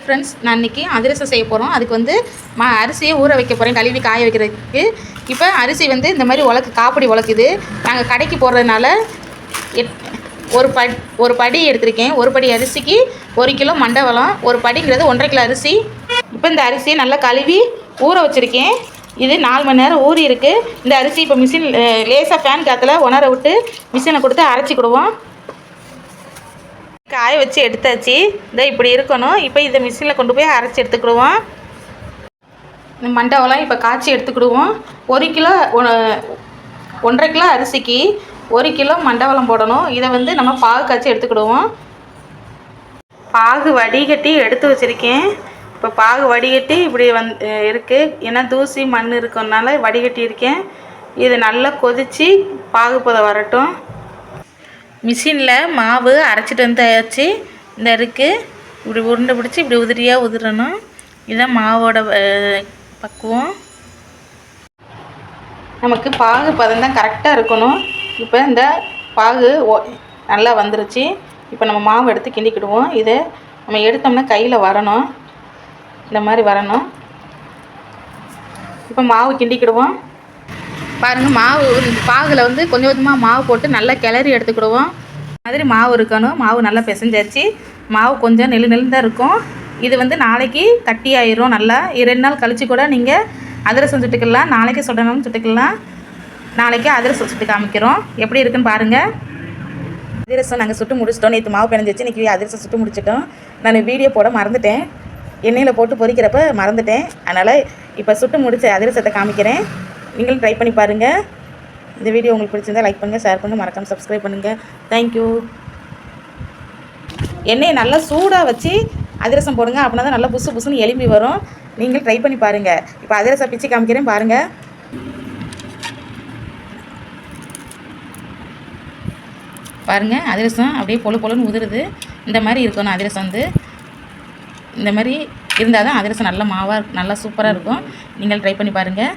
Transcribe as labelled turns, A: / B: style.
A: Friends, நான் இன்றைக்கி அதிரசம் செய்ய போகிறோம். அதுக்கு வந்து அரிசியை ஊற வைக்க போகிறேன், கழுவி காய வைக்கிறதுக்கு. இப்போ அரிசி வந்து இந்த மாதிரி காப்படி உலக்குது. நாங்கள் கடைக்கு போடுறதுனால ஒரு படி எடுத்திருக்கேன். ஒரு படி அரிசிக்கு 1 கிலோ மண்டவலம். ஒரு படிங்கிறது 1.5 கிலோ அரிசி. இப்போ இந்த அரிசியை நல்லா கழுவி ஊற வச்சுருக்கேன். இது 4 மணி நேரம் ஊறி இருக்குது. இந்த அரிசி இப்போ மிஷின் லேசாக ஃபேன் காற்றுல உணர விட்டு மிஷினில் கொடுத்து அரைச்சிக்கிடுவோம். காய வச்சு எடுத்தாச்சு. இதை இப்படி இருக்கணும். இப்போ இதை மிஷினில் கொண்டு போய் அரைச்சி எடுத்துக்கிடுவோம். இந்த மண்டவெல்லாம் இப்போ காய்ச்சி எடுத்துக்கிடுவோம். 1 கிலோ 1.5 கிலோ அரிசிக்கு 1 கிலோ மண்டவெல்லம் போடணும். இதை வந்து நம்ம பாகு காய்ச்சி எடுத்துக்கிடுவோம். பாகு வடிகட்டி எடுத்து வச்சுருக்கேன். இப்போ பாகு வடிகட்டி இப்படி இருக்குது. ஏன்னா தூசி மண் இருக்கனால வடிகட்டி இருக்கேன். இது நல்லா கொதித்து பாகு பதம் வரட்டும். மிஷினில் மாவு அரைச்சிட்டு வந்தாச்சு. இந்த இருக்குது. இப்படி உருண்டை பிடிச்சி இப்படி உதிரியாக உதிரணும். இதுதான் மாவோட பக்குவம். நமக்கு பாகு பதம் தான் கரெக்டாக இருக்கணும். இப்போ இந்த பாகு நல்லா வந்துருச்சு. இப்போ நம்ம மாவு எடுத்து கிண்டிக்கிடுவோம். இதை நம்ம எடுத்தோம்னா கையில் வரணும். இந்த மாதிரி வரணும். இப்போ மாவு கிண்டிக்கிடுவோம். பாருங்கள், மாவு பாகில் வந்து கொஞ்சம் கொஞ்சமாக மாவு போட்டு நல்லா கிளறி எடுத்துக்கிடுவோம். மாதிரி மாவு இருக்கணும். மாவு நல்லா பிசைஞ்சாச்சு. மாவு கொஞ்சம் நெல் தான் இருக்கும். இது வந்து நாளைக்கு கட்டியாயிரும். நல்லா 2 நாள் கழித்து கூட நீங்கள் அதிரசம் சுட்டுக்கலாம். நாளைக்கு சுடணும்னு சுட்டுக்கலாம். நாளைக்கு அதிரசம் சுட்டு காமிக்கிறோம். எப்படி இருக்குன்னு பாருங்கள். அதிரசம் நாங்கள் சுட்டு முடிச்சிட்டோம். நேற்று மாவு பிணைஞ்சிச்சு. இன்றைக்கி அதிரசம் சுட்டு முடிச்சிட்டோம். நான் வீடியோ போட மறந்துட்டேன். எண்ணெயில் போட்டு பொரிக்கிறப்ப மறந்துட்டேன். அதனால் இப்போ சுட்டு முடிச்ச அதிரசத்தை காமிக்கிறேன். நீங்களும் ட்ரை பண்ணி பாருங்கள். இந்த வீடியோ உங்களுக்கு பிடிச்சிருந்தால் லைக் பண்ணுங்கள், ஷேர் பண்ணுங்கள், மறக்காமல் சப்ஸ்கிரைப் பண்ணுங்கள். தேங்க்யூ. எண்ணெயை நல்லா சூடாக வச்சு அதிரசம் போடுங்க. அப்படின்னா தான் நல்லா புசு புசுன்னு எலும்பி வரும். நீங்களும் ட்ரை பண்ணி பாருங்கள். இப்போ அதிரசம் பிச்சு காமிக்கிறேன் பாருங்கள். பாருங்கள், அதிரசம் அப்படியே பொழுன்னு உதிருது. இந்த மாதிரி இருக்கணும். அதிரசம் வந்து இந்த மாதிரி இருந்தால் தான் அதிரசம் நல்ல மாவாக நல்லா சூப்பராக இருக்கும். நீங்கள் ட்ரை பண்ணி பாருங்கள்.